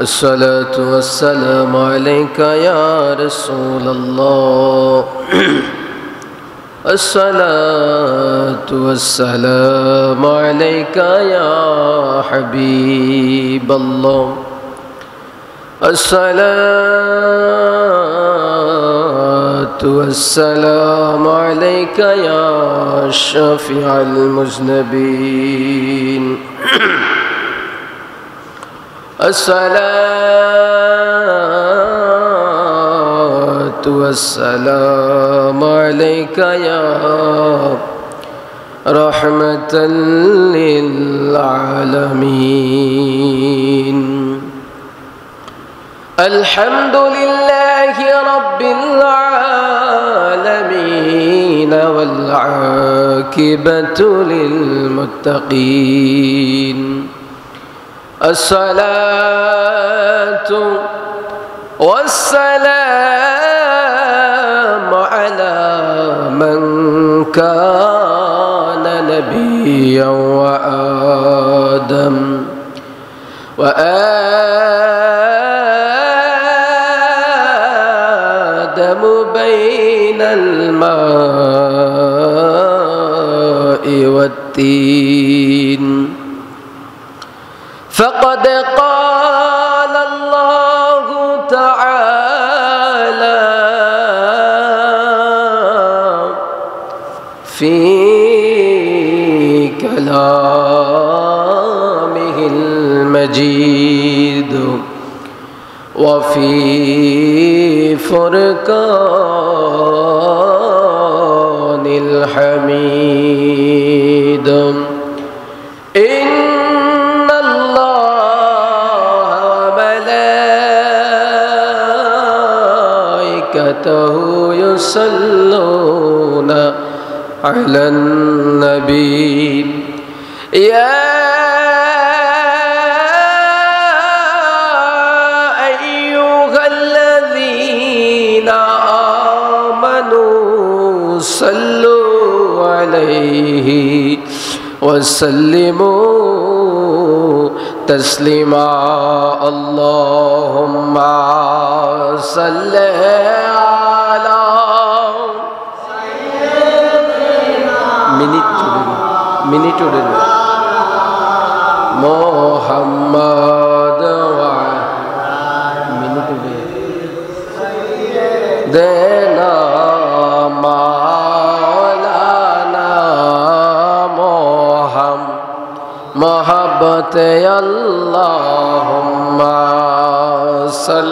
الصلاة والسلام عليك يا رسول الله الصلاة والسلام عليك يا حبيب الله الصلاة والسلام عليك يا شفيع المذنبين الصلاة والسلام عليك يا رحمة للعالمين الحمد لله رب العالمين والعاقبة للمتقين الصلاة والسلام على من كان نبيا وآدم بين الماء والتين فقد قال الله تعالى في كلامه المجيد وفي فرقان الحميد إن الله وملائكته يصلون على النبي يا أيها الذين آمنوا صلوا عليه وسلموا تسليما اللهم صل على محمد سيدنا مولانا محبت اللهم صل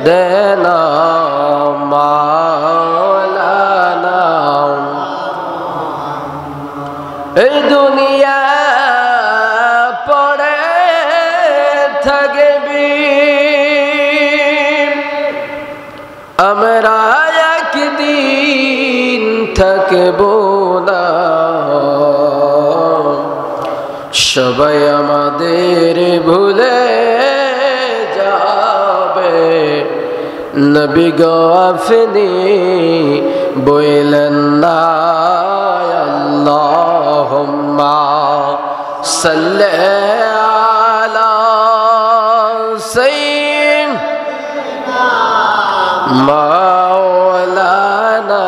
سيدنا مولانا এই দুনিয়া পড়ে থাকবি আমরা একদিন থাকব না সবাই আমাদের ভুলে নবী গো আপনি বললেন না আল্লাহুম্মা সাল্লি আলা সাইয়্যিদিনা মাওলানা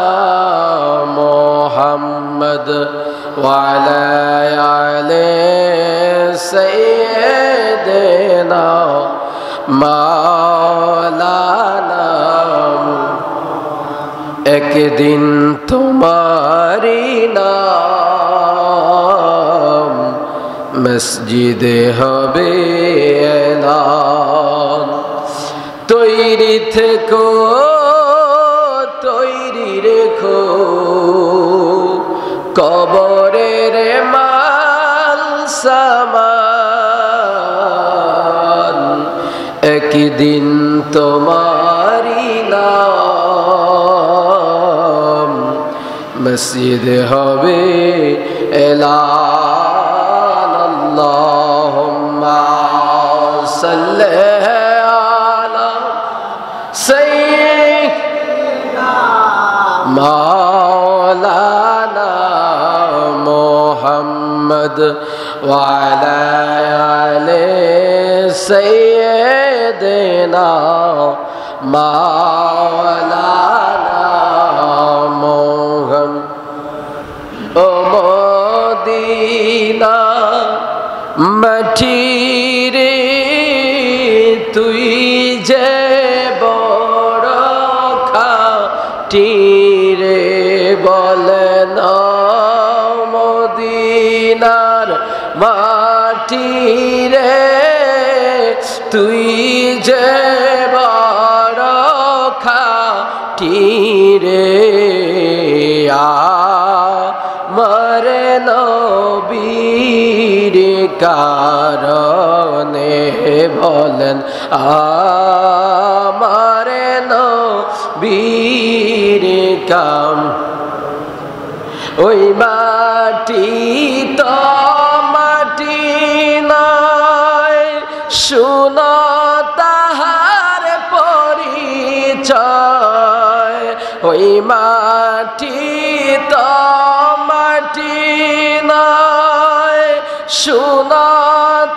মুহাম্মদ ওয়া আলা আলি সাইয়্যিদিনা মাওলানা একদিন তোমারি নাম মসজিদে হবে এলান তৈরি থেকো তৈরি রেখো কবরের মাল সামান একদিন তোমারি নাম মসজিদ হবে এলান আল্লাহুম্মা সাল্লি আলা সাইয়্যিদিনা মাওলানা মুহাম্মদ ওয়া আলা আলি সাইয়্যিদিনা মাওলানা মুহাম্মদ ও মদিনা মাটিরে তুই যে বড় খাঁটি রে বলেন মদিনার মাটি রে তুই যে বড় খাঁটি রে আমার নবীর কারণে বলেন আমার নবীর কাম ওই মাটি তো মাটি নয় শুনো তাহার পরিচয় ওই মাটি তো মাটি নয় শুনো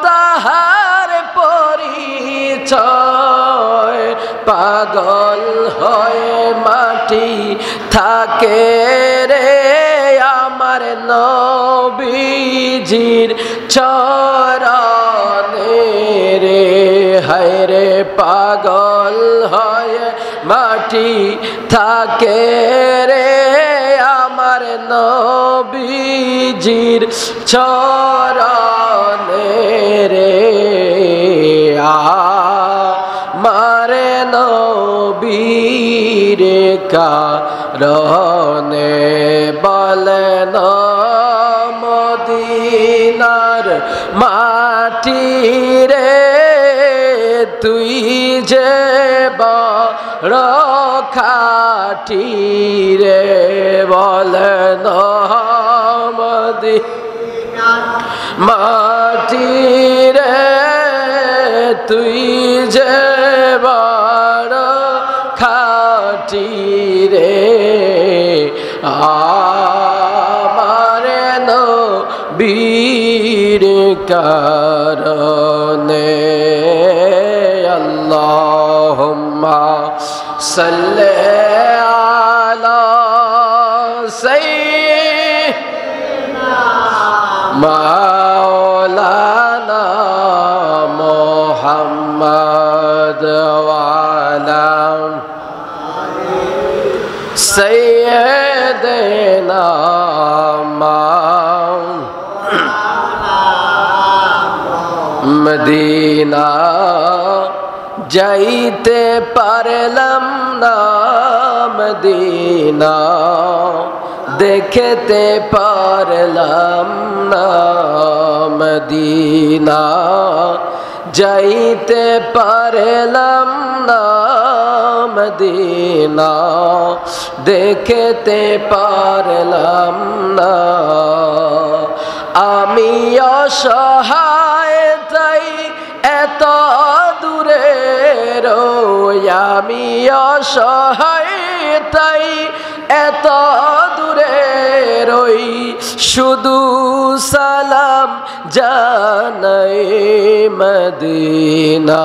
তাহার পরিচয় পাগল হয়ে মাটি থাকে রে আমার নবীজির চরণে রে হায় রে পাগল হয়ে মাটি থাকে রে আমার নবীজির চরণে রে আমার নবীর কারণে বলেন মদিনার মাটি রে তুই যে বড় খাঁটি রে বলেন মদিনার মাটি রে তুই যে বড় খাঁটি রে আমার নবীর কারণে আল্লাহুম্মা সাল্লি আলা সাইয়্যিদিনা মাওলানা মুহাম্মদ ওয়া আলা সাইয়্যিদিনা মদিনা যাইতে পারলাম না মদিনা দেখতে পারলাম না মদিনা যাইতে পারলাম না মদিনা দেখতে পারলাম না আমি অসহায় তাই এত দূরে রই আমি অসহায় তাই এত দূরে রই শুধু সালাম জানাই মদিনা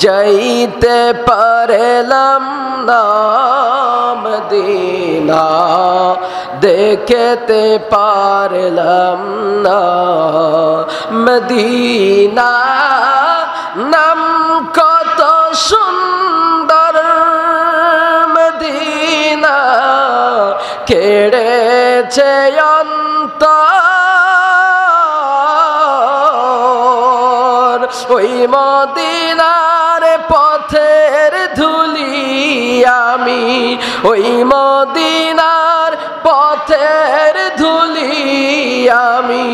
যাইতে পারলাম না মদিনা দেখতে পারলাম না মদিনা নাম কত সুন্দর মদিনা কেড়েছে অন্তর ওই মদিনার পথের ধুলি আমি ওই মদিনার পথের ধুলি আমি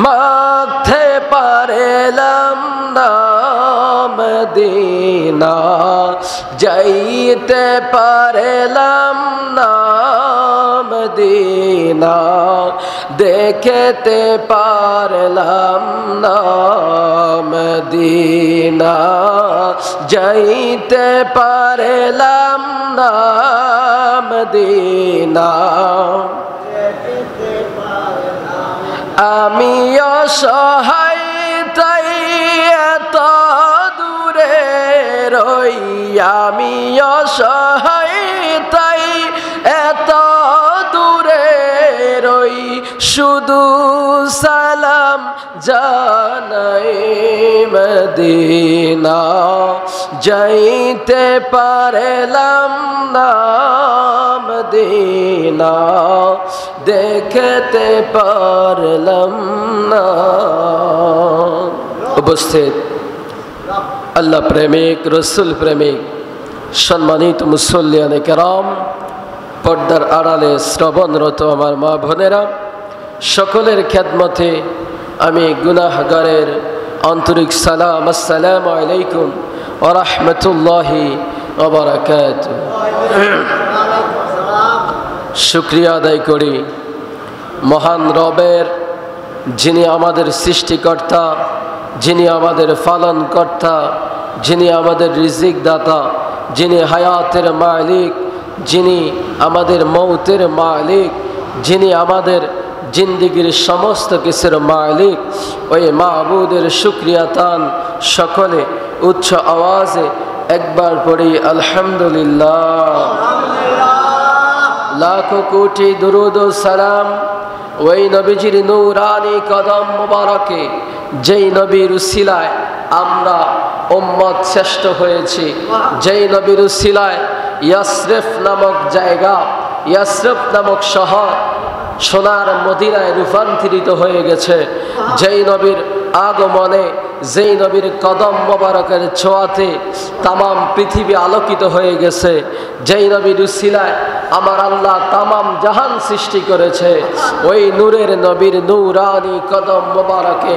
মাখতে পারলাম না মদিনা যাইতে পারলাম না মদিনা দেখতে পারলাম না মদিনা যাইতে পারলাম না মদিনা আমি অসহায় তাই এত দূরে রই আমি অসহায় তাই এত দূরে রই শুধু সালাম জানাই মদিনা যাইতে পারলাম না মদিনা দেখতে পারলাম না। উপস্থিত আল্লাহ প্রেমিক রসুল প্রেমিক সম্মানিত মুসল্লিয়ানে কেরাম পর্দার আড়ালে শ্রবণরত আমার মা বোনেরা সকলের খেদমতে আমি গুনাহগারের আন্তরিক সালাম আসসালামু আলাইকুম ওয়া রাহমাতুল্লাহি ওয়া বারাকাতুহু। শুকরিয়া আদায় করি মহান রবের, যিনি আমাদের সৃষ্টিকর্তা, যিনি আমাদের পালনকর্তা, যিনি আমাদের রিজিক দাতা, যিনি হায়াতের মালিক, যিনি আমাদের মৌতের মালিক, যিনি আমাদের জিন্দিগির সমস্ত কিছুর মালিক। ওই মাবুদের শুকরিয়া তান সকলে উচ্চ আওয়াজে একবার পড়ি আলহামদুলিল্লাহ। লাখো কোটি দুরুদ ও সালাম ওই নবীজির নূরানি কদম মোবারকে, যেই নবীর উসিলায় আমরা উম্মত শ্রেষ্ঠ হয়েছি, যেই নবীর উসিলায় ইয়াসরিফ নামক জায়গা, ইয়াসরিফ নামক শহর সোনার মদিনায় রূপান্তরিত হয়ে গেছে, যেই নবীর আগমনে, যেই নবীর কদম মোবারকের ছোঁয়াতে তামাম পৃথিবী আলোকিত হয়ে গেছে, যেই নবীর উসিলায় আমার আল্লাহ তামাম জাহান সৃষ্টি করেছে, ওই নূরের নবীর নূরানি কদম মোবারকে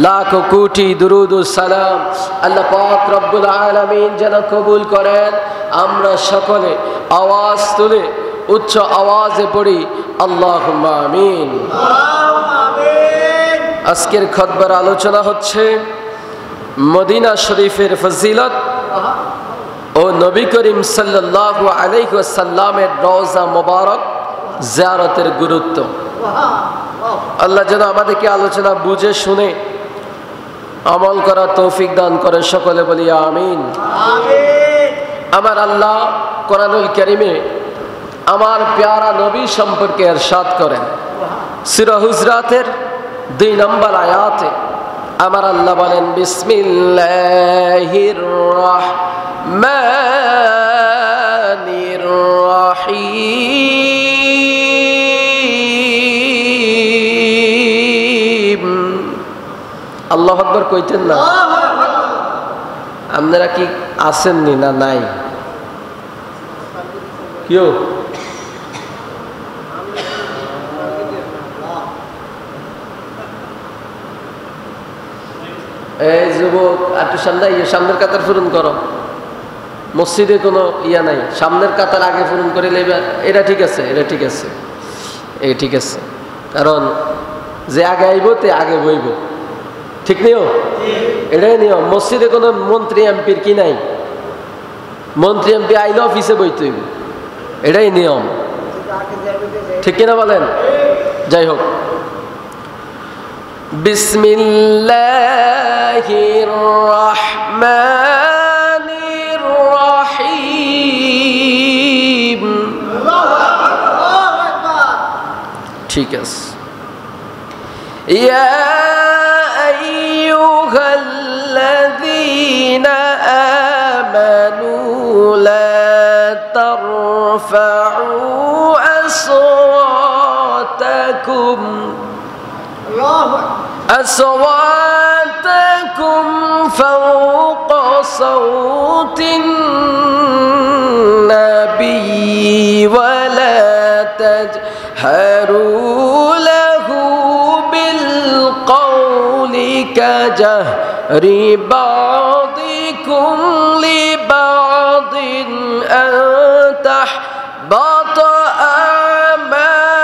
লাখো কোটি দুরুদ ও সালাম আল্লাহ পাক রব্বুল আলামিন যেন কবুল করেন। আমরা সকলে আওয়াজ তুলে উচ্চ আওয়াজে পড়ি আল্লাহুম্মা আমিন। আজকের খুতবার আলোচনা হচ্ছে মদিনা শরীফের ফজিলত ও নবী করিম সাল্লাল্লাহু আলাইহি ওয়াসাল্লামের রওজা মোবারক জিয়ারতের গুরুত্ব। আল্লাহ যেন আমাদেরকে আলোচনা বুঝে শুনে আমল করার তৌফিক দান করেন, সকলে বলি আমিন। আমার আল্লাহ কোরআনুল কারীমে আমার প্যারা নবী সম্পর্কে ইরশাদ করেন সূরা হুজরাতের 2 নম্বর আয়াতে। আমার আল্লাহ বলেন বিসমিল্লাহির রাহমানির রাহিম। আল্লাহু আকবার কইতেন না? আপনারা কি আসেননি না নাই? কেউ এই যুবক একটু সামনের কাতার পূরণ করো। মসজিদে কোনো ইয়া নাই, সামনের কাতার আগে পূরণ করে নেবে। এটা ঠিক আছে, এটা ঠিক আছে, এই ঠিক আছে। কারণ যে আগে আইব তে আগে বইব, ঠিক নিও, এটাই নিয়ম। মসজিদে কোনো মন্ত্রী এমপির কি নাই, মন্ত্রী এমপি আইলে অফিসে বইতে হইব, এটাই নিয়ম, ঠিক কিনা বলেন? যাই হোক, বিসমিল্লাহির রাহমানির রাহিম। ঠিক আছে। ইয়া আইয়ুহাল্লাযীনা আমানু লা তারফাউ আসওয়াতাকুম أصواتكم فوق صوت النبي ولا تجهروا له بالقول كجهر بعضكم لبعض أن تحبط أعمالكم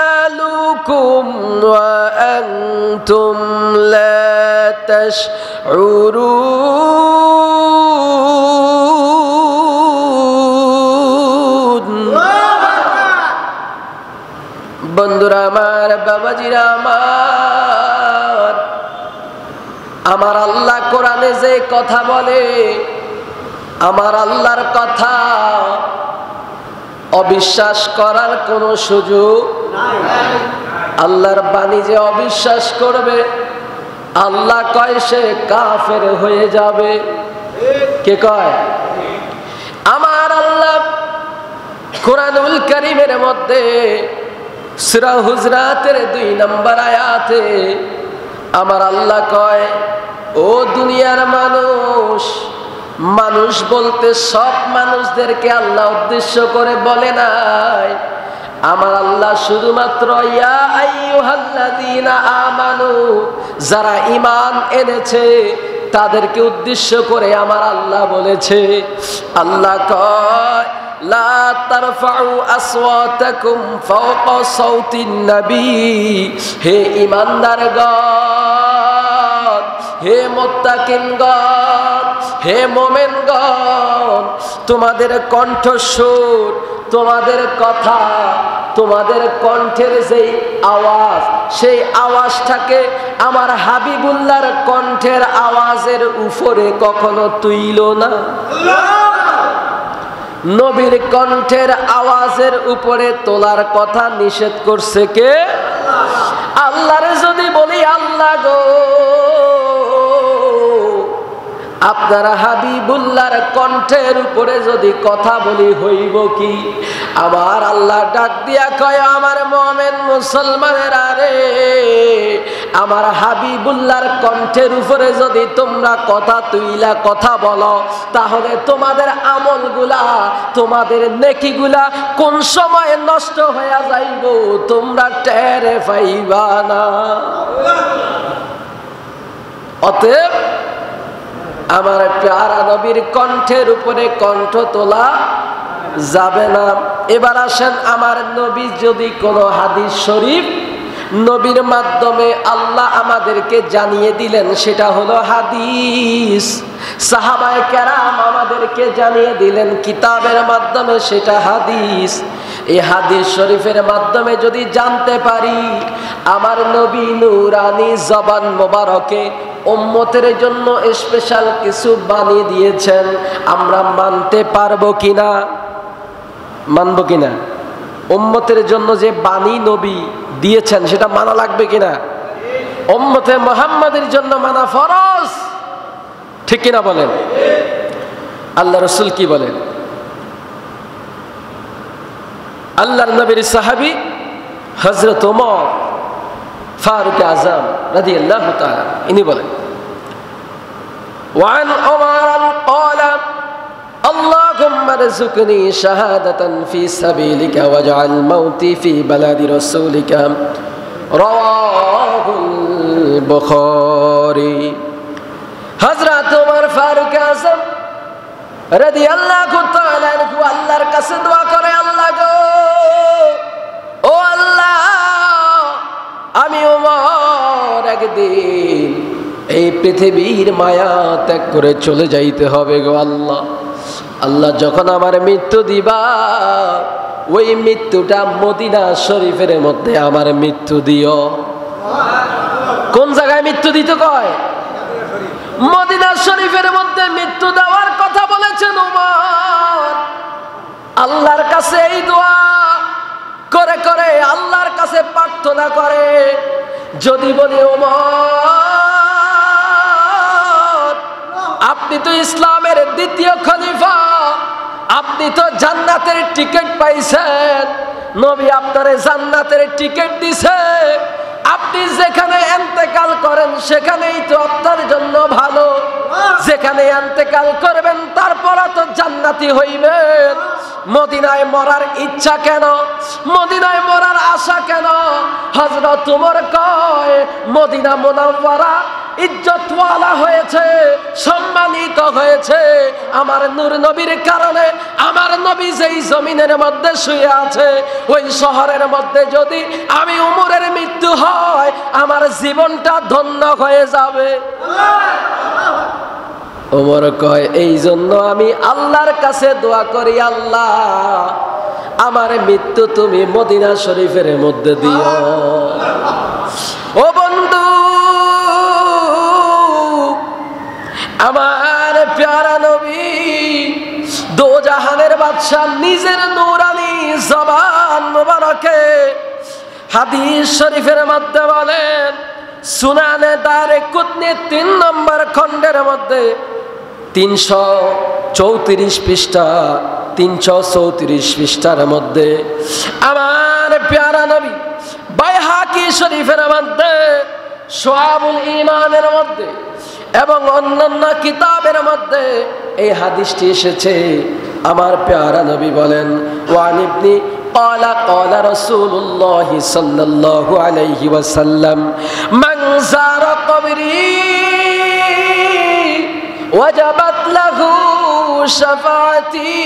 وأنتم لا تشعرون বন্ধুরা আমার, বাবাজিরা আমার, আমার আল্লাহ কোরআনে যে কথা বলে, আমার আল্লাহর কথা অবিশ্বাস করার কোনো সুযোগ নাই। আল্লাহর বাণী যে অবিশ্বাস করবে, আল্লাহ কয় সে কাফের হয়ে যাবে। কে কয়? আমার আল্লাহ কোরআনুল কারীমের মধ্যে সূরা হুজরাতের 2 নম্বর আয়াতে আমার আল্লাহ কয়, ও দুনিয়ার মানুষ, মানুষ বলতে সব মানুষদেরকে আল্লাহ উদ্দেশ্য করে বলে নাই। আমার আল্লাহ শুধুমাত্র ইয়া আইয়ুহাল্লাযীনা আমানু, যারা ঈমান এনেছে তাদেরকে উদ্দেশ্য করে আমার আল্লাহ বলেছে। আল্লাহ কয়, লা তারফাউ আসওয়াতাকুম ফাওকা সাউতিন নবী, হে ঈমানদারগণ, হে মুত্তাকিনগণ, হে মুমিনগণ, তোমাদের কণ্ঠস্বর, তোমাদের কথা, তোমাদের কণ্ঠের যেই আওয়াজ, সেই আওয়াজটাকে আমার হাবিবুল্লাহর কণ্ঠের আওয়াজের উপরে কখনো তুইলো না। নবীর কণ্ঠের আওয়াজের উপরে তোলার কথা নিষেধ করছে কে? আল্লাহরে যদি বলি, আল্লাহ গো, আপনারা হাবিবুল্লাহর কণ্ঠের উপরে যদি কথা বলি হইব কি? আমার আল্লাহ ডাক দিয়া কয়, আমার মুমিন মুসলমানেরা রে, আমার হাবিবুল্লাহর কণ্ঠের উপরে যদি তোমরা কথা তুইলা কথা বলো, তাহলে তোমাদের আমলগুলা, তোমাদের নেকিগুলা কোন সময় নষ্ট হয়ে যাইব তোমরা টের পাইবা না। অতএব আমার প্যারা নবীর কণ্ঠের উপরে কণ্ঠ তোলা যাবে না। এবার আসেন, আমার নবী যদি কোনো হাদিস শরীফ নবীর মাধ্যমে আল্লাহ আমাদেরকে জানিয়ে দিলেন, সেটা হলো হাদিস। সাহাবায়ে কেরাম আমাদেরকে জানিয়ে দিলেন কিতাবের মাধ্যমে, সেটা হাদিস। এই হাদিস শরীফের মাধ্যমে যদি জানতে পারি আমার নবী নূরানি জবান মোবারকে উম্মতের জন্য স্পেশাল কিছু বানিয়ে দিয়েছেন, আমরা মানতে পারবো কিনা? মানবো কিনা? উম্মতের জন্য যে বাণী নবী দিয়েছেন সেটা মানা লাগবে কিনা? উম্মতে মুহাম্মাদের জন্য মানা ফরজ, ঠিক কিনা বলেন? আল্লাহ রাসূল কি বলেন? আল্লাহর নবীর সাহাবী হযরত ওমর ফারুক আযম রাদিয়াল্লাহু তাআলা ইনি বলেন, ওয়ান ওমর قال اللهم ارزقني شهادة في سبيلك واجعل موتي في بلد رسولك رواه البخاري। হযরত ওমর ফারুক আযম রাদিয়াল্লাহু তাআলা আনহু আল্লাহর কাছে দোয়া করে, আল্লাহ গো, ও আল্লাহ, আমি ওমর একদিন এই পৃথিবীর মায়া ত্যাগ করে চলে যাইতে হবে গো আল্লাহ। আল্লাহ যখন আমার মৃত্যু দিবা, ওই মৃত্যুটা মদিনা শরীফের মধ্যে আমার মৃত্যু দিও। কোন জায়গায় মৃত্যু দিতে কয়? মদিনা শরীফের মধ্যে মৃত্যু দেওয়ার কথা বলেছেন ওমর। আল্লাহর কাছে এই দোয়া করে করে আল্লাহর কাছে প্রার্থনা করে, যদি বলি ওমর, আপনি তো ইসলামের দ্বিতীয় খলিফা, আপনি তো জান্নাতের টিকিট পাইছেন, নবী আপনারে জান্নাতের টিকিট দিছে, আপনি যেখানে ইন্তেকাল করেন সেখানেই তো আপনার জন্য ভালো, যেখানে ইন্তেকাল করবেন তারপর তো জান্নাতি হইবেন। মদিনায় মরার ইচ্ছা কেন? মদিনায় মরার আশা কেন? হযরত ওমর কয়, মদিনা মুনাওয়ারা ইজ্জতওয়ালা হয়েছে, সম্মানিত হয়েছে, আমার নূর নবীর কারণে আমার নবী যেই জমিনের মধ্যে শুয়ে আছে ওই শহরের মধ্যে যদি আমি উমরের মৃত্যু হয় আমার জীবনটা ধন্য হয়ে যাবে। ওমর কয় এই জন্য আমি আল্লাহর কাছে দোয়া করি, আল্লাহ আমার মৃত্যু তুমি মদিনা শরীফের মধ্যে দিও। ও বন্ধু, আমার প্যারা নবী দোজাহানের বাদশা নিজের নূরানি জবান মুবারকে হাদিস শরীফের মধ্যে বলেন, সুনানে দারে কুতনি 3 নম্বর খণ্ডের মধ্যে 334 পৃষ্ঠা 334 পৃষ্ঠার মধ্যে আমার প্যারা নবী বাইহাকি শরীফের মধ্যে শুআবুল ঈমানের মধ্যে এবং অন্যান্য কিতাবের মধ্যে এই হাদিসটি এসেছে। আমার প্যারা নবী বলেন, ওয়ান ইবনি قال قال رسول الله صلى الله عليه وسلم من زار قبري وجبت له شفاعتي।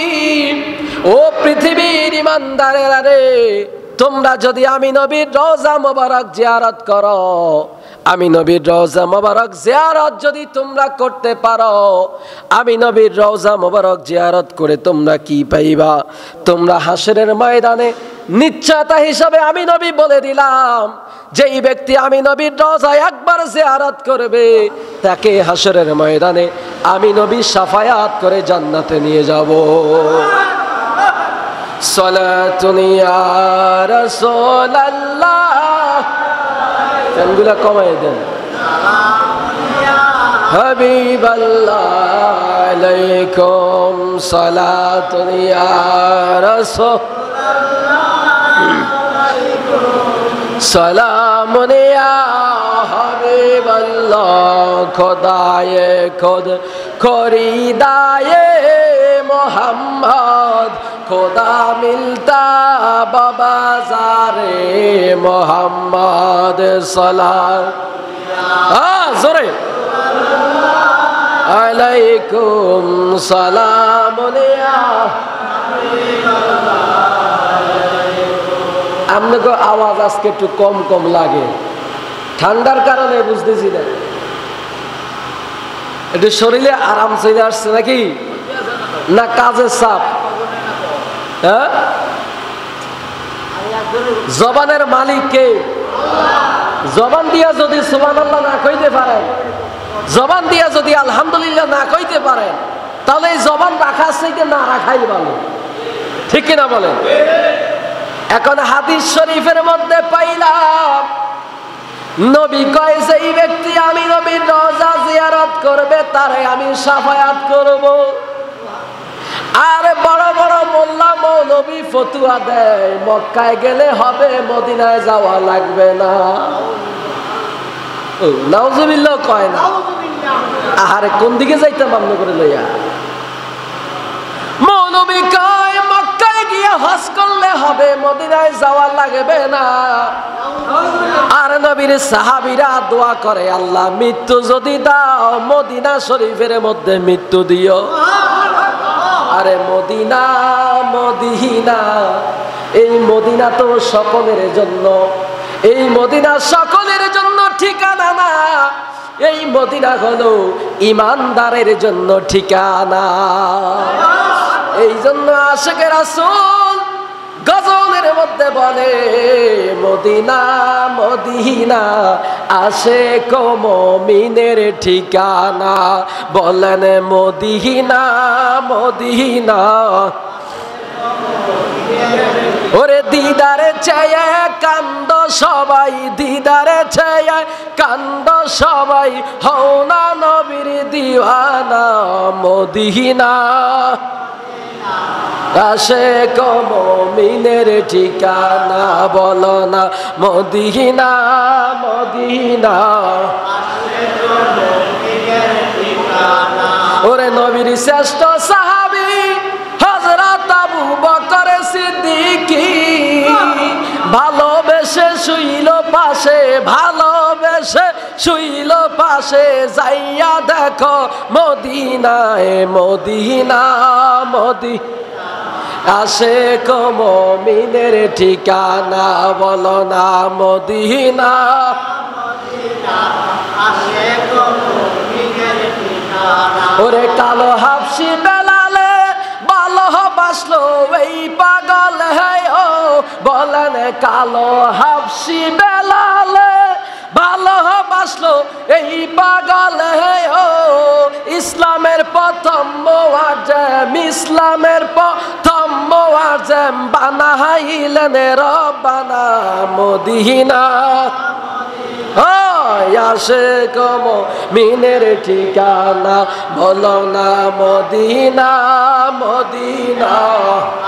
ও পৃথিবীর ইমানদারেরা রে, তোমরা যদি আমি নবীর রওজা মোবারক জিয়ারত করো, আমি নবীর রওজা মোবারক জিয়ারত যদি তোমরা করতে পারো, আমি নবীর রওজা মোবারক জিয়ারত করে তোমরা কি পাইবা? তোমরা হাসরের ময়দানে নিশ্চয়তা হিসাবে আমি নবী বলে দিলাম, যেই ব্যক্তি আমি নবীর রওজা একবার জিয়ারত করবে তাকে হাসরের ময়দানে আমি নবী শাফায়াত করে জান্নাতে নিয়ে যাব। সালাতুন ইয়া রাসূলুল্লাহ, গানগুলা কমাই দেন। হাবিবাল্লাহ আলাইকুম সালাতুন ইয়া রাসূলুল্লাহ, সালামুন ইয়া হাবিবাল্লাহ, খোদায়ে খুদ খরিদায়ে মোহাম্মদ, খোদা মিলতা বাবাজারে মোহাম্মদ সালাম জোরে আলাইকুম সালাম। আপনাকে আওয়াজ আজকে একটু কম কম লাগে, ঠান্ডার কারণে বুঝতেছি না, একটু শরীরে আরাম চলে আসছে নাকি না কাজের চাপ? হ্যাঁ, জবানের মালিক কে? জবান দিয়া যদি সুবহানাল্লাহ না কইতে পারেন, জবান দিয়া যদি আলহামদুলিল্লাহ না কইতে পারেন, তাহলে এই জবান রাখার চাইতে না রাখাই ভালো, ঠিক কিনা বলেন? এখন হাদিস শরীফের মধ্যে পাইলাম নবী কয় যে এই ব্যক্তি আমি নবীর রওজা জিয়ারত করবে তারে আমি শাফায়াত করব। আর বড় বড় মোল্লা মৌলবী ফতুয়া দেয় মক্কায় গেলে হবে, মদিনায় যাওয়া লাগবে না। নাউজুবিল্লাহ কয় না, আরে কোন দিকে যাইতাম আপনি করে লইয়া? মৌলবী কয় মক্কায় গিয়ে হজ করলে হবে, মদিনায় যাওয়া লাগবে না। আর নবীর সাহাবীরা দোয়া করে, আল্লাহ মৃত্যু যদি দাও মদিনা শরীফের মধ্যে মৃত্যু দিও। আরে মদিনা মদিনা, এই মদিনা তো সকলের জন্য, এই মদিনা সকলের জন্য ঠিকানা না, এই মদিনা হলো ইমানদারের জন্য ঠিকানা। এই জন্য আশিকে রাসূল গজলের মধ্যে বলে, মদিনা মদিনা আশিক মুমিনের ঠিকানা। বলেন মদিনা মদিনা, ওরে দিদারে চেয়ে কান্দ সবাই, দিদারে চেয়ে কান্দ সবাই, হও না নবীর দিওয়ানা। মদিনা আশিক মুমিনের ঠিকানা, বলো না মদিনা মদিনা। ওরে নবীর শ্রেষ্ঠ সাহাবী হযরত আবু বকর সিদ্দিকী ভালোবেসে শুইল পাশে, ভালোবেসে দেশে শুইল পাশে যাইয়া দেখো মদিনায় মদিনা মদিনা আশিক মুমিনের ঠিকানা বলো না মদিনা ওরে কালো হাফসি বেলালে ভালোবাসলো এই পাগল ও বলেন কালো হাফসি বেলালে ভালোবাসলো এই পাগল ও ইসলামের প্রথম মুআজ্জিম ইসলামের প্রথম মুআজ্জিম বানাইলেন রব্বানা মদিনা আশিক মুমিনের ঠিকানা বলো না মদিনা মদিনা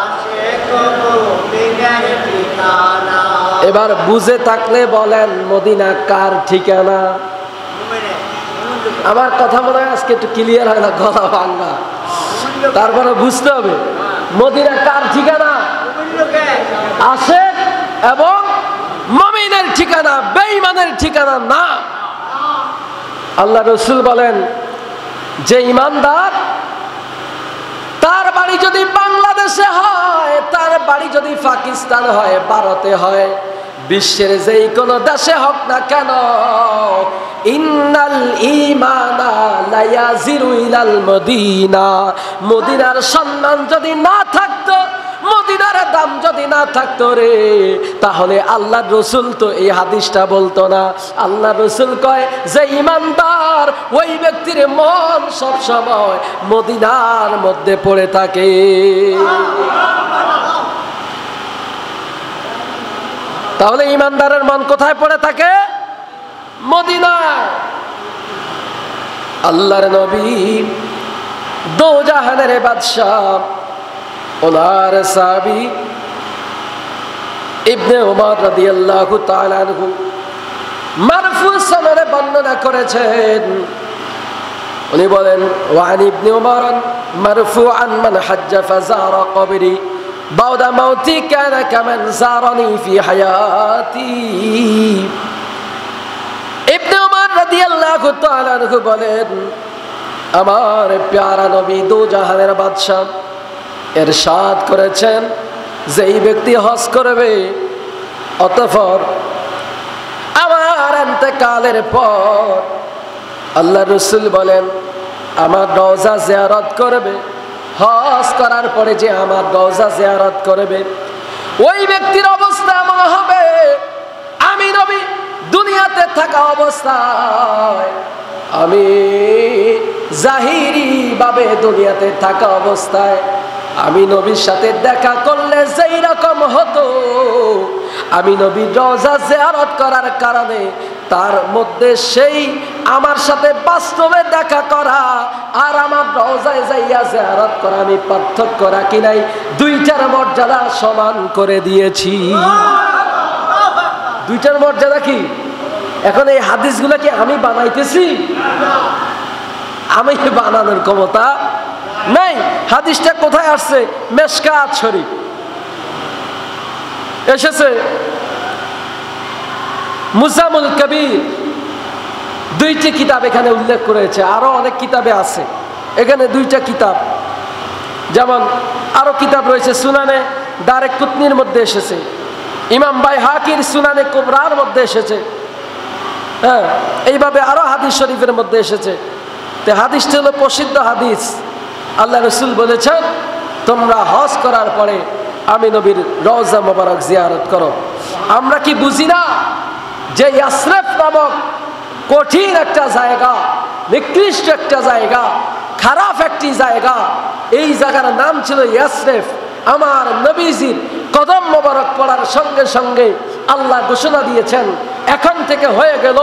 আশিক মুমিনের ঠিকানা এবার বুঝে থাকলে বলেন মদিনা কার ঠিকানা আমার কথা মনে হয় আজকে একটু ক্লিয়ার হয় না গলা ভাঙা তারপরে বুঝতে হবে মদিনা কার ঠিকানা আশিক এবং মুমিনের ঠিকানা বেঈমানের ঠিকানা না আল্লাহ রাসূল বলেন যে ঈমানদার তার বাড়ি যদি বাংলাদেশে হয় তার বাড়ি যদি পাকিস্তান হয় ভারতে হয় বিশ্বের যেই কোনো দেশে হোক না কেন ইন্নাল ঈমানা লা ইয়াজিরু ইলাল মদিনা মদিনার সম্মান যদি না থাকতো মদিনার দাম যদি না থাকতো রে তাহলে আল্লাহর রাসূল তো এই হাদিসটা বলতো না আল্লাহর রাসূল কয় যে ঈমানদার ওই ব্যক্তির মন সব সময় মদিনার মধ্যে পড়ে থাকে তাহলে ঈমানদারের মন কোথায় পড়ে থাকে মদিনায় আল্লাহর নবী দো জাহানের বাদশা ওনার সাহাবী ইবনে উমর রাদিয়াল্লাহু তাআলা আনহু মারফু সনদে বর্ণনা করেছেন উনি বলেন ওয়ান ইবনে উমর মারফুআন মান হাজ্জা ফাযারা কবরি বাউদা মাউতি কানা কামান যারানি ফি হায়াতি ইবনে উমর রাদিয়াল্লাহু তাআলা আনহু বলেন আমার প্যারা নবী দো জাহানের বাদশা ইরশাদ করেছেন যে এই ব্যক্তি হজ করবে অতঃপর আমার ইন্তেকালের পর আল্লাহর রাসূল বলেন আমার রওজা জিয়ারত করবে হজ করার পরে যে আমার রওজা জিয়ারত করবে ওই ব্যক্তির অবস্থা এমন হবে আমি নবী দুনিয়াতে থাকা অবস্থায় আমি জাহিরি ভাবে দুনিয়াতে থাকা অবস্থায় আমি নবীর সাথে দেখা করলে যেই রকম হতো আমি নবীর রওজা জিয়ারত করার কারণে তার মধ্যে সেই আমার সাথে বাস্তবে দেখা করা আর আমার রওজায় যাইয়া জিয়ারত করা আমি পার্থক্য রাখি নাই দুইটার মর্যাদা সমান করে দিয়েছি দুইটার মর্যাদা কি এখন এই হাদিসগুলো কি আমি বানাইতেছি আমি বানানোর ক্ষমতা নাই হাদিসটা কোথায় আসছে মিশকাত শরীফ এসেছে মুজামুল কবির দুইটি কিতাব এখানে উল্লেখ করেছে আরো অনেক কিতাবে আছে এখানে দুইটা কিতাব যেমন আরো কিতাব রয়েছে সুনানে দারে কুতনির মধ্যে এসেছে ইমাম বাইহাকির সুনানে কুবরার মধ্যে এসেছে হ্যাঁ এইভাবে আরো হাদিস শরীফের মধ্যে এসেছে তো হাদিসটা হলো প্রসিদ্ধ হাদিস আল্লাহ রাসূল বলেছেন তোমরা হজ করার পরে আমি নবীর রওজা মোবারক জিয়ারত করো আমরা কি বুঝি না যে ইয়াসরিফ নামক কঠিন একটা জায়গা নিকৃষ্ট একটা জায়গা খারাপ একটি জায়গা এই জায়গার নাম ছিল ইয়াসরিফ আমার নবীজির কদম মোবারক পড়ার সঙ্গে সঙ্গে আল্লাহ ঘোষণা দিয়েছেন এখন থেকে হয়ে গেল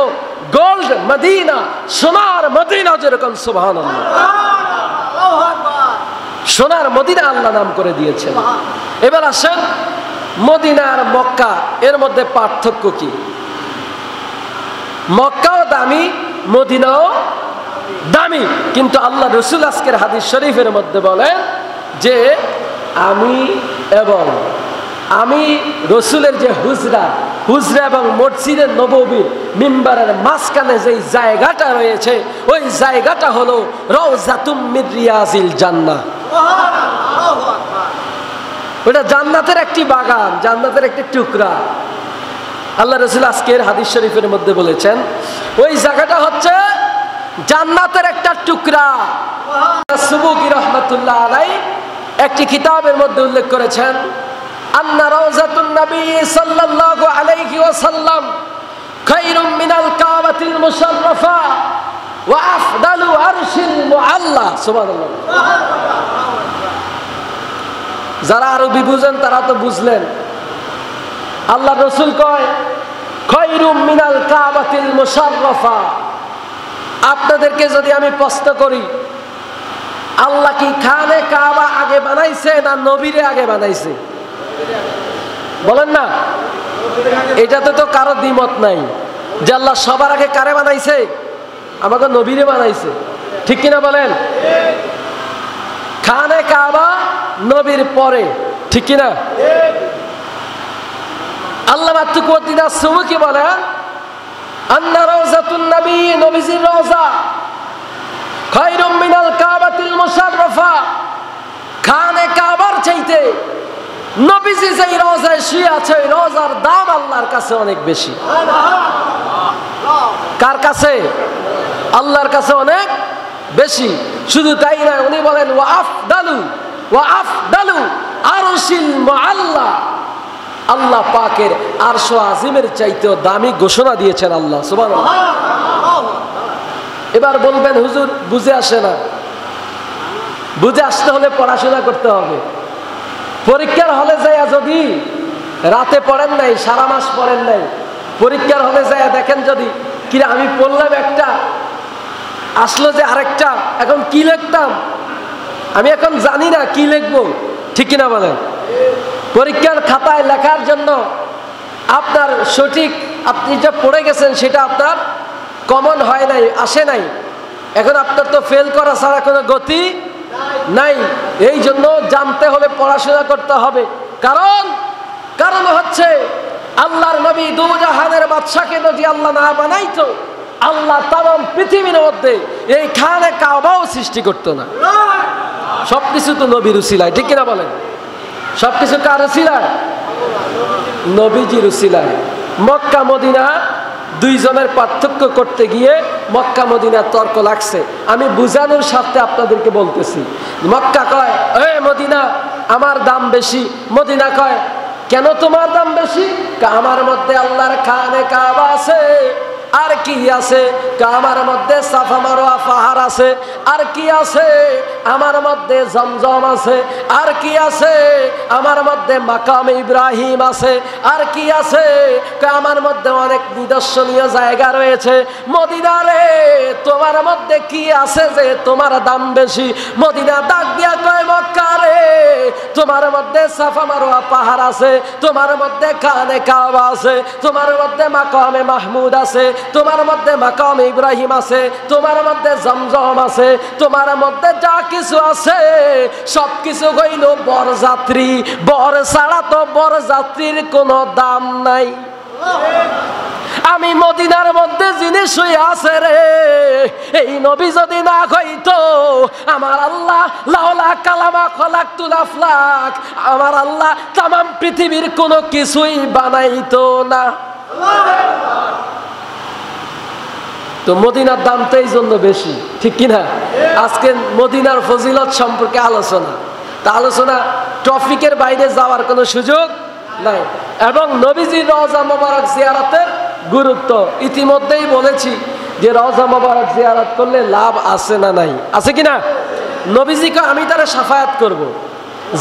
গোল্ড মদিনা সোনার মদিনা যেরকম সুবহানাল্লাহ সোনার মদিনা আল্লাহ নাম করে দিয়েছেন এবার আসেন মদিনা আর মক্কা এর মধ্যে পার্থক্য কি মক্কাও দামি মদিনাও দামি কিন্তু আল্লাহ রাসূল আজকের হাদিস শরীফের মধ্যে বলেন যে আমি রাসূলের যে হুজরা হুজরা এবং মসজিদের নববীর মিম্বারের মাঝখানে যেই জায়গাটা রয়েছে ওই জায়গাটা হলো রওজাতুম মিন রিয়াজিল জান্নাহ। ওটা জান্নাতের একটি বাগান, জান্নাতের একটি টুকরা। আল্লাহ রাসূল আজকের হাদিস শরীফের মধ্যে বলেছেন ওই জায়গাটা হচ্ছে জান্নাতের একটা টুকরা। সুবুকি রাহমাতুল্লাহ আলাইহি একটি কিতাবের মধ্যে উল্লেখ করেছেন আন্না রাওজাতুন নবী সাল্লাল্লাহু আলাইহি ওয়াসাল্লাম খায়রুম মিনাল কাবাতিল মুশাররাফা ওয়া আফদালু আরশিল মুআল্লা। সুবহানাল্লাহ। যারা আরবি বুঝেন তারা তো বুঝলেন। আল্লাহ রাসূল কয় খায়রুম মিনাল কাবাতিল মুশাররাফা। আপনাদেরকে যদি আমি প্রশ্ন করি আল্লাহ কি খানে কাবা আগে বানাইছে না নবীরে আগে বানাইছে? বলেন না। এটাতে তো কারো দ্বিমত নাই যে আল্লাহ সবার আগে কারে বানাইছে? আমাকে নবীরে বানাইছে, ঠিক কিনা বলেন? খানে কাবা নবীর পরে, ঠিক কিনা? আল্লাহ মাতুকুদ্দিন সুবুকি বলেন আন্না রাওজাতুন নবী, নবীজির রওজা খায়রুম মিনাল কাবাতিল মুশাররাফা। খানে কাবার চাইতে নবীজি যেই রওজায় শুয়ে আছে ওই রওজার দাম আল্লাহর কাছে অনেক বেশি। কার কাছে? আল্লাহর কাছে অনেক বেশি। শুধু তাই না, উনি বলেন ওয়া আফদালু আরশিল মুআল্লা। আল্লাহ পাকের আরশ আজিমের চাইতেও দামি ঘোষণা দিয়েছেন আল্লাহ। সুবহানাল্লাহ। এবার বলবেন হুজুর বুঝে আসে না। বুঝে আসতে হলে পড়াশোনা করতে হবে। পরীক্ষার হলে যায় যদি রাতে পড়েন নাই, সারা মাস পড়েন নাই, পরীক্ষার হলে যায় দেখেন যদি কিরা আমি পড়লাম একটা আসলো যে আরেকটা, এখন কি লিখতাম আমি এখন জানি না কি লিখবো, ঠিক কিনা বলেন? পরীক্ষার খাতায় লেখার জন্য আপনার সঠিক আপনি যা পড়ে গেছেন সেটা আপনার কমন হয় নাই, আসে নাই। এখন আপনার তো ফেল করা ছাড়া কোনো গতি নাই। এই জন্য জানতে হলে পড়াশোনা করতে হবে। কারণ হচ্ছে আল্লাহর নবী দুজাহানের বাদশাকে যদি আল্লাহ না বানাইতো আল্লাহ তামাম পৃথিবীর মধ্যে এই খানে কাবাও সৃষ্টি করতো না। সবকিছু তো নবীর উসিলায়, ঠিক কিনা বলেন? সবকিছু কার উসিলায়? নবীজির উসিলায়। মক্কা মদিনা দুইজনের পার্থক্য করতে গিয়ে মক্কা মদিনা তর্ক লাগছে। আমি বুঝানোর সাথে আপনাদেরকে বলতেছি। মক্কা কয় এ মদিনা আমার দাম বেশি। মদিনা কয় কেন তোমার দাম বেশি? আমার মধ্যে আল্লাহর খানে কাবা আছে। আর কি আছে? আমার মধ্যে সাফা মারওয়া পাহাড় আছে। আর কি আছে? আমার মধ্যে জমজম আছে। আর কি আছে? আমার মধ্যে মাকাম ইব্রাহিম আছে। আর কি আছে? আমার মধ্যে অনেক নিদর্শনীয় জায়গা রয়েছে। মদিনা রে তোমার মধ্যে কি আছে যে তোমার দাম বেশি? মদিনা ডাক দিয়া কয় মক্কা রে তোমার মধ্যে সাফা মারওয়া পাহাড় আছে, তোমার মধ্যে খানে কাবা আছে, তোমার মধ্যে মাকামে মাহমুদ আছে, তোমার মধ্যে মাকাম ইব্রাহিম আছে, তোমার মধ্যে জমজম আছে, তোমার মধ্যে যা কিছু আছে সবকিছু হইল বরযাত্রী। বর ছাড়া তো বরযাত্রীর কোনো দাম নাই। আমি মদিনার মধ্যে জিনিস হয়ে আছে রে, এই নবী যদি না হইতো আমার আল্লাহ লাউলা কালামা খলাকতুল আফলাক, আমার আল্লাহ তামাম পৃথিবীর কোনো কিছুই বানাইতো না। তো মদিনার দাম তো এই জন্য বেশি, ঠিক কিনা? আজকে মদিনার ফজিলত সম্পর্কে আলোচনা। তা আলোচনা টপিকের বাইরে যাওয়ার কোনো সুযোগ নাই। এবং নবীজির রওজা মোবারক জিয়ারতের গুরুত্ব ইতিমধ্যেই বলেছি যে রওজা মোবারক জিয়ারত করলে লাভ আছে না নাই? আছে কিনা? নবীজিকে আমি তারা সাফায়াত করব।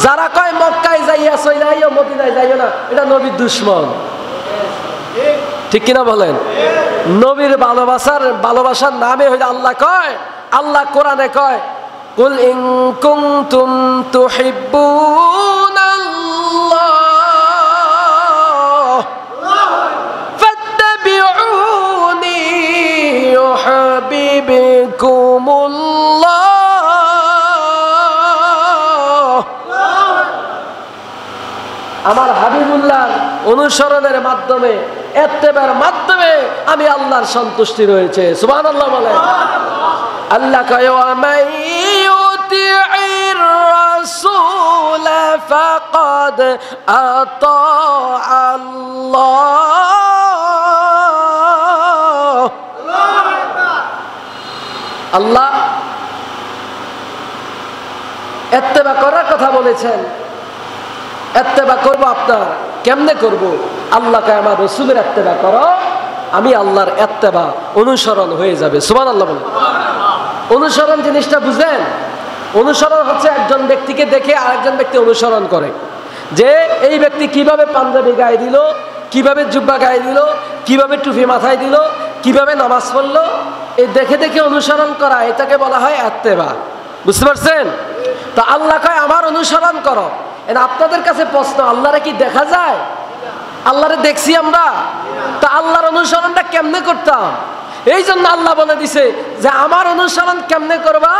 যারা কয় মক্কায় যাইয়া চইলাইও মদিনায় যাইও না, এটা নবীর দুশমন, ঠিক কিনা বলেন? নবীর ভালোবাসার নামে হইলে আল্লাহ কয়, আল্লাহ কোরআনে কয় কুল ইন কুনতুম তুহিব্বুনাল্লাহ ফাত্তাবিউনি ইউহিব্বুকুমুল্লাহ। আমার হাবিবুল্লাহ অনুসরণের মাধ্যমে ইত্তেবার মাধ্যমে আমি আল্লাহর সন্তুষ্টি রয়েছে। সুবহানাল্লাহ বলেন। আল্লাহ কয় ওয়া মাইয়ুতি'ইর রাসূল ফাকাদ আতা'আল্লাহ। আল্লাহ ইত্তেবা করার কথা বলেছেন। ইত্তেবা করব আপনার কেমনে করব? আল্লাহকে আমার রাসূলের ইত্তেবা করো, আমি আল্লাহর ইত্তেবা অনুসরণ হয়ে যাবে। সুবহানাল্লাহ বলেন। অনুসরণ জিনিসটা বুঝেন? অনুসরণ হচ্ছে একজন ব্যক্তিকে দেখে আরেকজন ব্যক্তি অনুসরণ করে, যে এই ব্যক্তি কিভাবে পাঞ্জাবি গায়ে দিল, কিভাবে জুব্বা গায়ে দিল, কিভাবে টুপি মাথায় দিল, কিভাবে নামাজ পড়লো, এই দেখে দেখে অনুসরণ করা, এটাকে বলা হয় ইত্তেবা। বুঝতে পারছেন? তো আল্লাহ কয় আমার অনুসরণ করো। আপনাদের কাছে প্রশ্ন, আল্লাহরে কি দেখা যায়? আল্লাহরে দেখছি আমরা? তা আল্লাহর অনুসরণটা কেমনে করতাম? এই জন্য আল্লাহ বলে দিছে যে আমার অনুসরণ কেমনে করবা,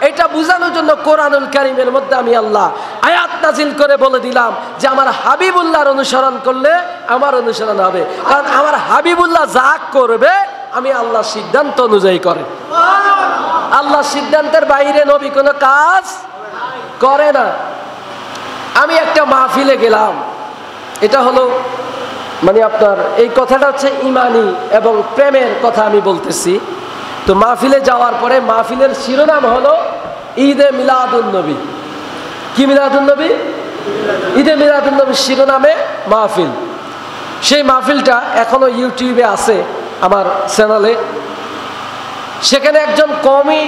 এটা বোঝানোর জন্য কোরআনুল কারীমের মধ্যে আমি আল্লাহ আয়াত নাজিল করে বলে দিলাম যে আমার হাবিবুল্লাহর অনুসরণ করলে আমার অনুসরণ হবে। কারণ আমার হাবিবুল্লাহ যা করবে আমি আল্লাহর সিদ্ধান্ত অনুযায়ী করে। আল্লাহর সিদ্ধান্তের বাইরে নবী কোনো কাজ করে না। আমি একটা মাহফিলে গেলাম, এটা হলো মানে আপনার এই কথাটা হচ্ছে ইমানি এবং প্রেমের কথা আমি বলতেছি। তো মাহফিলে যাওয়ার পরে মাহফিলের শিরোনাম হলো ঈদে মিলাদুন নবী। কি মিলাদুন নবী? ঈদে মিলাদুন নবীর শিরোনামে মাহফিল। সেই মাহফিলটা এখনো ইউটিউবে আছে আমার চ্যানেলে। সেখানে একজন কওমি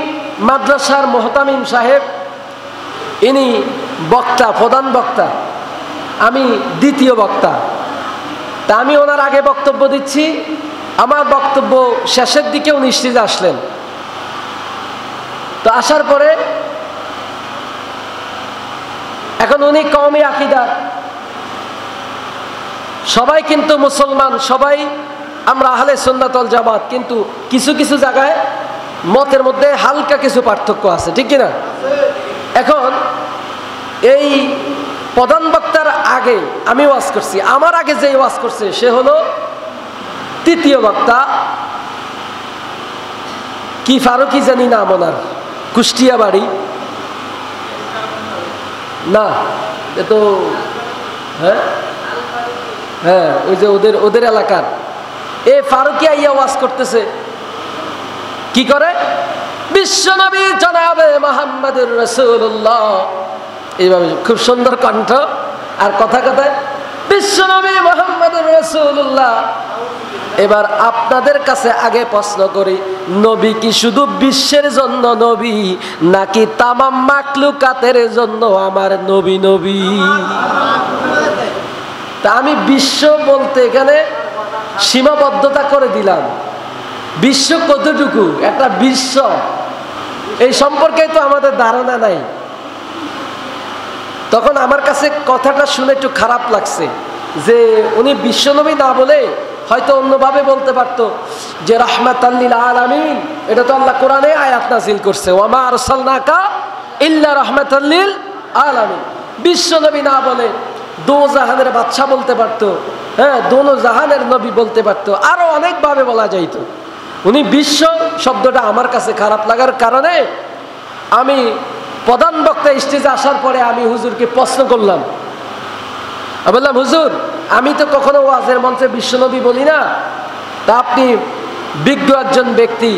মাদ্রাসার মুহতামিম সাহেব, ইনি বক্তা, প্রধান বক্তা, আমি দ্বিতীয় বক্তা। তা আমি ওনার আগে বক্তব্য দিচ্ছি, আমার বক্তব্য শেষের দিকে উনি স্টেজে আসলেন। তো আসার পরে এখন উনি কওমি আকীদার, সবাই কিন্তু মুসলমান, সবাই আমরা আহলে সুন্নাত ওয়াল জামাত, কিন্তু কিছু কিছু জায়গায় মতের মধ্যে হালকা কিছু পার্থক্য আছে, ঠিক কিনা? এখন এই প্রধান বক্তার আগে আমি ওয়াজ করছি, আমার আগে যে ওয়াজ করছে সে হলো তৃতীয় বক্তা, কি ফারুকি জানি নাম ওনার, কুষ্টিয়া বাড়ি না, এ তো হ্যাঁ হ্যাঁ ওই যে ওদের এলাকার এ ফারুকি আইয়া ওয়াজ করতেছে। কি করে? বিশ্বনবী জনাবে মুহাম্মদুর রাসূলুল্লাহ, এইভাবে খুব সুন্দর কণ্ঠ আর কথা কথায় বিশ্বনবী মুহাম্মদুর রাসূলুল্লাহ। এবার আপনাদের কাছে আগে প্রশ্ন করি, নবী কি শুধু বিশ্বের জন্য নবী, নাকি তামাম মাখলুকাতের জন্য আমার নবী নবী? তা আমি বিশ্ব বলতে এখানে সীমাবদ্ধতা করে দিলাম। বিশ্ব কতটুকু? একটা বিশ্ব, এই সম্পর্কে তো আমাদের ধারণা নাই। তখন আমার কাছে কথাটা শুনে একটু খারাপ লাগছে যে উনি বিশ্বনবী না বলে হয়তো অন্যভাবে বলতে পারতো যে রাহমাতাল লিল আলামিন। এটা তো আল্লাহ কোরআনে আয়াত নাযিল করছে, ওয়া মা আরসালনাকা ইল্লা রাহমাতাল লিল আলামিন। বিশ্বনবী না বলে দো জাহানের বাদশা বলতে পারতো, হ্যাঁ, দোনো জাহানের নবী বলতে পারতো, আরো অনেকভাবে বলা যাইতো। উনি বিশ্ব শব্দটা আমার কাছে খারাপ লাগার কারণে আমি প্রধান বক্তা স্টেজে আসার পরে আমি হুজুরকে প্রশ্ন করলাম, বললাম হুজুর আমি তো কখনো ওয়াজের মঞ্চে বিশ্বনবী বলি না, তা আপনি বিজ্ঞ একজন ব্যক্তি,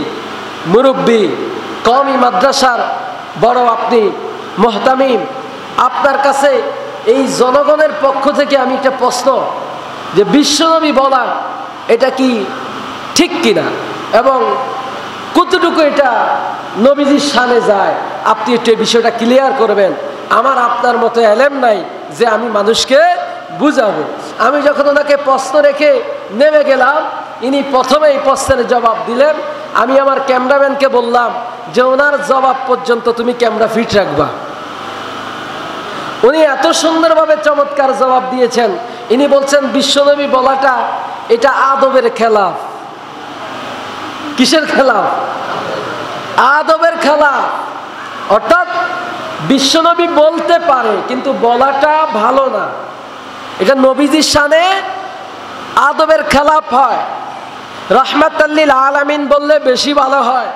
মুরব্বী, কওমি মাদ্রাসার বড় আপনি মুহতামিম, আপনার কাছে এই জনগণের পক্ষ থেকে আমি একটা প্রশ্ন, যে বিশ্বনবী বলা এটা কি ঠিক কিনা এবং কতটুকু এটা নবীজির শানে যায়, আপনি একটু এই বিষয়টা ক্লিয়ার করবেন। আমার আপনার মতো এলেম নাই যে আমি মানুষকে বুঝাবো। আমি যখন ওনাকে প্রশ্ন রেখে নেমে গেলাম, ইনি প্রথমে এই প্রশ্নের জবাব দিলেন। আমি আমার ক্যামেরাম্যানকে বললাম যে ওনার জবাব পর্যন্ত তুমি ক্যামেরা ফিট রাখবা। উনি এত সুন্দরভাবে চমৎকার জবাব দিয়েছেন। ইনি বলছেন বিশ্বনবী বলাটা এটা আদবের খেলাফ। কিসের খেলাফ? আদবের খেলাফ। অর্থাৎ বিশ্বনবী বলতে পারে কিন্তু বলাটা ভালো না, এটা নবীজির শানে আদবের খেলাপ হয়। রাহমাতাল লিল আলামিন বললে বেশি ভালো হয়,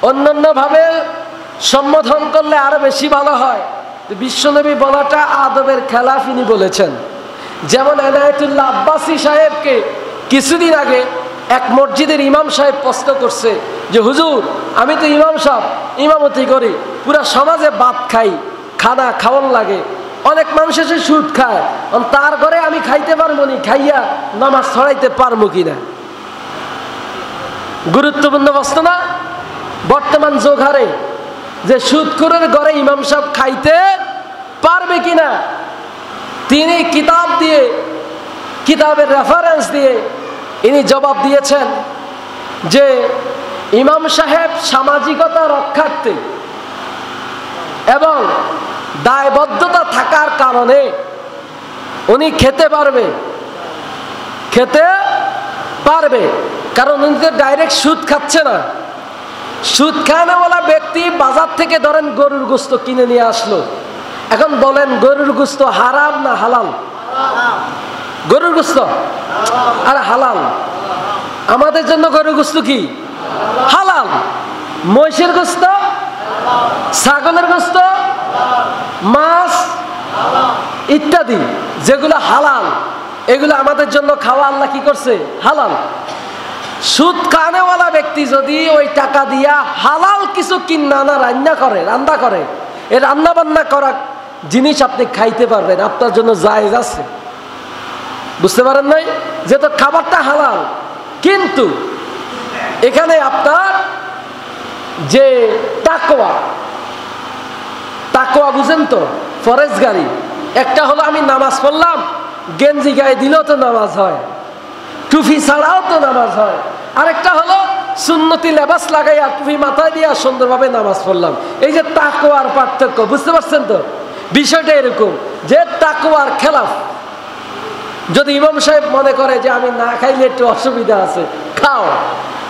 অন্যান্য ভাবে সম্বোধন করলে আরো বেশি ভালো হয়। বিশ্বনবী বলাটা আদবের খেলাফ ইনি বলেছেন। যেমন এনায়েতুল্লাহ আব্বাসী সাহেবকে কিছুদিন আগে এক মসজিদের ইমাম সাহেব প্রশ্ন করছে যে হুজুর, আমি তো ইমাম সাহেব, ইমামতি করি, পুরা সমাজে ভাত খাই, খানা খাওয়ান লাগে, অনেক মানুষ এসে সুদ খায়, তার ঘরে আমি খাইতে পারবো নি, খাইয়া নামাজ ছড়াইতে পারবো কিনা? গুরুত্বপূর্ণ প্রশ্ন না? বর্তমান যুগ হারে যে সুদখোরের ঘরে ইমাম সাহেব খাইতে পারবে কিনা, তিনি কিতাব দিয়ে, কিতাবের রেফারেন্স দিয়ে ইনি জবাব দিয়েছেন যে ইমাম সাহেব সামাজিকতা রক্ষার্থে এবং দায়বদ্ধতা থাকার কারণে উনি খেতে পারবে, কারণ উনি তো ডাইরেক্ট সুদ খাচ্ছে না। সুদ খায় না বলা ব্যক্তি বাজার থেকে ধরেন গরুর গোশত কিনে নিয়ে আসলো, এখন বলেন গরুর গোশত হারাম না হালাল? গরুর গোশত আর হালাল। আমাদের জন্য গরুর গোশত কি হালাল, মহিষের গোশত, ছাগলের গোশত, মাছ ইত্যাদি যেগুলো হালাল, এগুলো আমাদের জন্য খাওয়া আল্লাহ কি করছে? হালাল। সুদ খানেওয়ালা ব্যক্তি যদি ওই টাকা দিয়া হালাল কিছু কিনা না রান্না করে, এই রান্না বান্না করা জিনিস আপনি খাইতে পারবেন, আপনার জন্য জায়েজ আছে। বুঝতে পারেন নাই? যে তো খাবারটা হালাল, কিন্তু এখানে আপনার যে তাকওয়া বুঝেন তো, ফরেজগারি। একটা হলো আমি নামাজ পড়লাম, গেঞ্জি গায়ে দিলেও তো নামাজ হয়, টুপি ছাড়াও তো নামাজ হয়। আরেকটা হলো সুন্নতি লেবাস লাগাইয়া টুপি মাথায় দিয়া সুন্দরভাবে নামাজ পড়লাম। এই যে তাকওয়ার পার্থক্য, বুঝতে পারছেন তো? বিষয়টা এরকম যে তাকওয়ার খেলাফ। যদি ইমাম সাহেব মনে করে যে আমি না খাইলে একটু অসুবিধা আছে, খাও,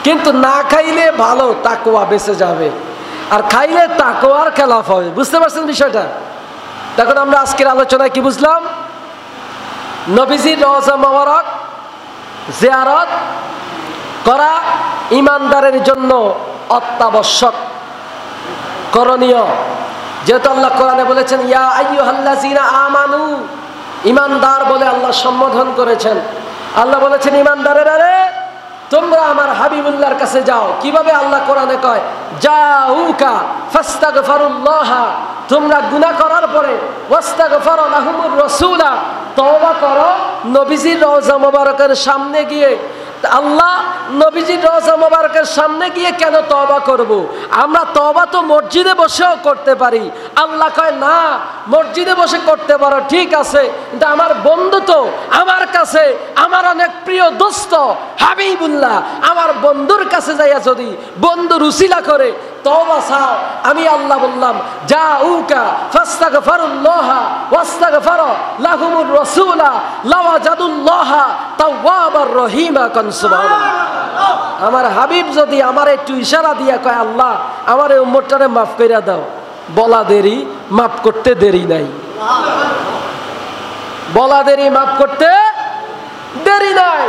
কিন্তু না খাইলে ভালো, তাকওয়া বেঁচে যাবে, আর খাইলে তাকওয়ার খেলাফ হবে। বুঝতে পারছেন বিষয়টা? তখন আমরা আজকের আলোচনায় কি বুঝলাম? নবীজির রওজা মোবারক জিয়ারত করা ইমানদারের জন্য অত্যাবশ্যক, করণীয়। যেহেতু আল্লাহ কোরআনে বলেছেন ইয়া আইয়ুহাল্লাযীনা আমানু, ইমানদার বলে আল্লাহ সম্বোধন করেছেন। আল্লাহ বলেছেন ইমানদারেরা রে, তোমরা আমার হাবিবুল্লাহর কাছে যাও। কিভাবে? আল্লাহ কোরআনে কয় জাউকা ফাস্তাগফিরুল্লাহ, তোমরা গুনাহ করার পরে ওয়াস্তাগফার লাহুমুর রাসূলা, তওবা করো নবীজির রওজা মোবারকের সামনে গিয়ে। আল্লাহ নবীজির রওজা মোবারকের সামনে গিয়ে কেন তওবা করব? আমরা তওবা তো মসজিদে বসেও করতে পারি। আল্লাহ কয় না, মসজিদে বসে করতে পারো ঠিক আছে, কিন্তু আমার বন্ধু তো আমার কাছে, আমার অনেক প্রিয় দোস্ত হাবিবুল্লাহ, আমার বন্ধুর কাছে যাইয়া যদি বন্ধু রুসিলা করে তওবা চাও, আমি আল্লাহ বললাম জাউকা ফাস্তাগফিরুল্লাহ ওয়াস্তাগফার লাহুমুর রাসূলা লাওয়াজাদুল্লাহ তাওয়াবার রহিমা। কান সুবহানাল্লাহ। আমার হাবিব যদি আমার একটু ইশারা দিয়া কয় আল্লাহ আমার এই উম্মতটারে মাফ কইরা দাও, বলা দেরি, মাফ করতে দেরি নাই। বলা দেরি, মাফ করতে দেরি নাই।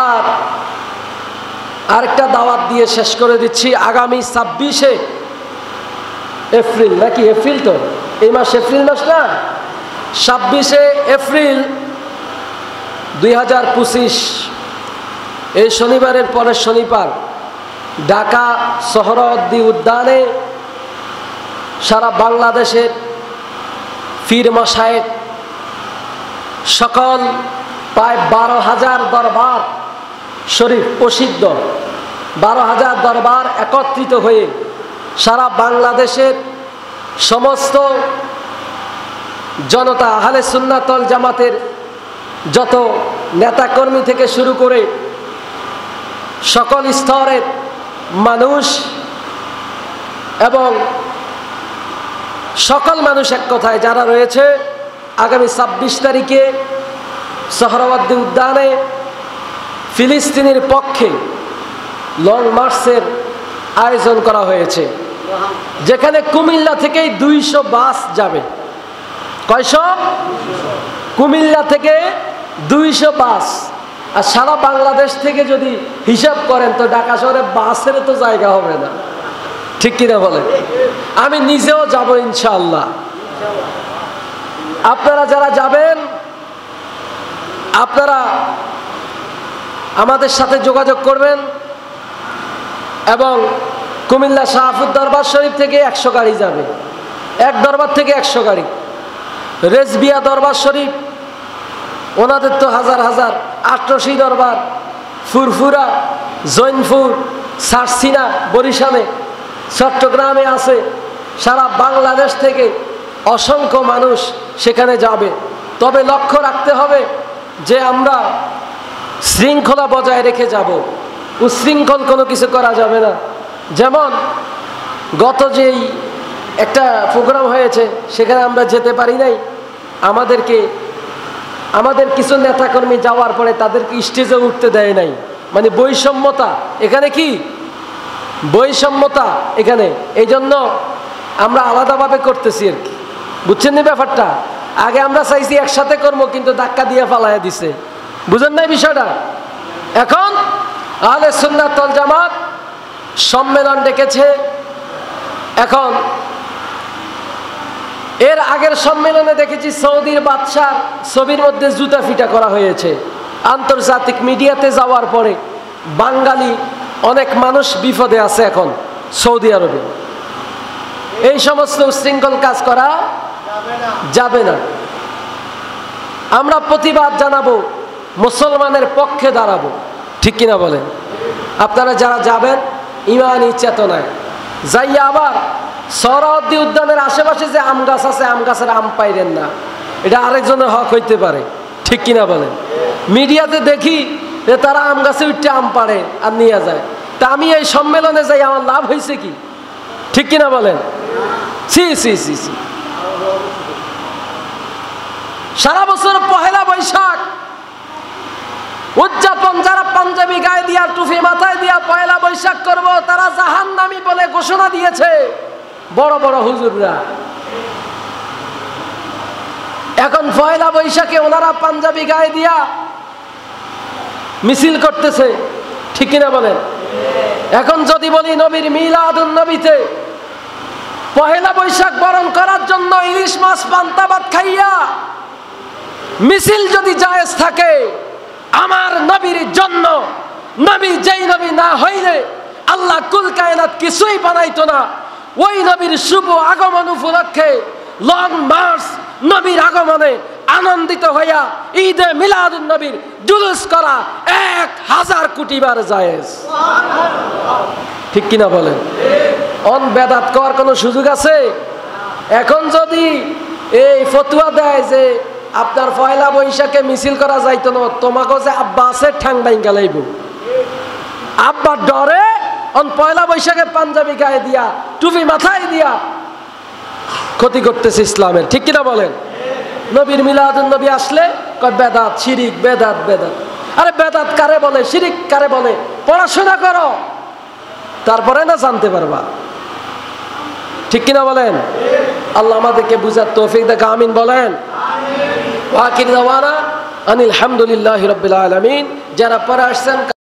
আর আরেকটা দাওয়াত দিয়ে শেষ করে দিচ্ছি। আগামী 26শে এপ্রিল, নাকি এপ্রিল তো এই মাস, এপ্রিল মাস না, 26শে এপ্রিল 2025 এই শনিবারের পরের শনিবার ঢাকা সোহরাওয়ার্দী উদ্যানে সারা বাংলাদেশের পীর মাশায়েখ সকল প্রায় 12,000 দরবার শরীফ, প্রসিদ্ধ 12,000 দরবার একত্রিত হয়ে সারা বাংলাদেশের সমস্ত জনতা, আহলে সুন্নাত ওয়াল জামাতের যত নেতাকর্মী থেকে শুরু করে সকল স্তরের মানুষ এবং সকল মানুষ এক কথায় যারা রয়েছে, আগামী 26 তারিখে সোহরাওয়ার্দী উদ্যানে ফিলিস্তিনের পক্ষে লং মার্চের আয়োজন করা হয়েছে, যেখানে কুমিল্লা থেকেই 200 বাস যাবে। কয়শো? কুমিল্লা থেকে 200 বাস, আর সারা বাংলাদেশ থেকে যদি হিসাব করেন তো ঢাকা শহরে বাসের তো জায়গা হবে না, ঠিক কিনা বলেন? আমি নিজেও যাব ইনশাআল্লাহ। আপনারা যারা যাবেন আপনারা আমাদের সাথে যোগাযোগ করবেন, এবং কুমিল্লা শাহফুদ দরবার শরীফ থেকে 100 গাড়ি যাবে, এক দরবার থেকে 100 গাড়ি। রেজবিয়া দরবার শরীফ ওনাদের তো হাজার হাজার, আটরশি দরবার, ফুরফুরা, জৈনপুর, সারসিনা বরিশালে, চট্টগ্রামে আছে। সারা বাংলাদেশ থেকে অসংখ্য মানুষ সেখানে যাবে। তবে লক্ষ্য রাখতে হবে যে আমরা শৃঙ্খলা বজায় রেখে যাব, উচ্ছৃঙ্খল কোনো কিছু করা যাবে না। যেমন গত যেই একটা প্রোগ্রাম হয়েছে সেখানে আমরা যেতে পারি নাই, আমাদের কিছু নেতাকর্মী যাওয়ার পরে তাদেরকে স্টেজে উঠতে দেয় নাই, মানে বৈষম্যতা। এখানে কি বৈষম্যতা এখানে, এই জন্য আমরা আলাদাভাবে করতেছি আর কি, বুঝছেন না ব্যাপারটা? আগে আমরা চাইছি একসাথে করবো, কিন্তু ধাক্কা দিয়ে ফালাইয়া দিছে, বুঝেন নাই বিষয়টা? এখন আহলে সুন্নাত ওয়াল জামাত সম্মেলন ডেকেছে। এখন এর আগের সম্মেলনে দেখেছি সৌদির বাদশার ছবির মধ্যে জুতা ফিটা করা হয়েছে। আন্তর্জাতিক মিডিয়াতে যাওয়ার পরে বাঙালি অনেক মানুষ বিপদে আছে এখন সৌদি আরবে। এই সমস্ত উচ্ছৃঙ্খল কাজ করা যাবে না। আমরা প্রতিবাদ জানাবো, মুসলমানের পক্ষে দাঁড়াবো, ঠিক কিনা বলেন? আপনারা যারা যাবেন ইমানি চেতনায় যাইয়া, আবার সোহরাওয়ার্দী উদ্যানের আশেপাশে যে আম গাছ আছে আম গাছের আম পাইলেন না, এটা আরেকজনের হক হইতে পারে, ঠিক কিনা বলেন? মিডিয়াতে দেখি যে তারা আম গাছে উঠতে আম পাড়ে আর নিয়ে যায়, তা আমি এই সম্মেলনে যাই আমার লাভ হয়েছে কি, ঠিক কিনা বলেন? সি সি সি সি সারা বছর পহেলা বৈশাখ উদযাপন যারা পাঞ্জাবি গায়ে দিয়া টুপি মাথায় দিয়া পয়লা বৈশাখ করব, তারা জাহান্নামী বলে ঘোষণা দিয়েছে বড় বড় হুজুররা। এখন পয়লা বৈশাখে ওনারা পাঞ্জাবি গায়ে দিয়া মিছিল করতেছে, ঠিক কিনা বলেন? এখন যদি বলি নবীর মিলাদুন নবীতে পহেলা বৈশাখ বরণ করার জন্য ইলিশ মাছ পান্তা ভাত খাইয়া মিছিল যদি জায়েজ থাকে, আমার নবীর জন্য, নবী যেই নবী না হইলে আল্লাহ কুল কায়নাত কিছুই বানাইতো না, ওই নবীর শুভ আগমন উপলক্ষে লং মার্চ নবীর আগমনে আনন্দিত হইয়া ঈদে মিলাদুন নবীর জুলুস করা 1000 কোটি বার জায়েজ, ঠিক কিনা বলেন? অন বেদাত করার কোনো সুযোগ আছে? এখন যদি এই ফতোয়া দেয় যে আপনার পয়লা বৈশাখে মিছিল করা যাইতো না, তোমাকে যে আব্বা আছে ঠ্যাং ভাঙ্গা লাইব, আব্বার ডরে অন পয়লা বৈশাখে পাঞ্জাবি গায়ে দিয়া টুপি মাথায় দিয়া ক্ষতি করতেছে ইসলামের, ঠিক কিনা বলেন? নবীর মিলাদুন নবী আসলে কয় বেদাত, শিরিক, বেদাত বেদাত। আরে বেদাত কারে বলে, শিরিক কারে বলে? পড়াশোনা করো, তারপরে না জানতে পারবা, ঠিক কিনা বলেন? আল্লাহ আমাদেরকে বুঝার তৌফিক দেখ, আমিন বলেন। ওয়া আখির দাওয়ানা আনিল হামদুলিল্লাহি রাব্বিল আলামিন। যারা পড়ে আসছেন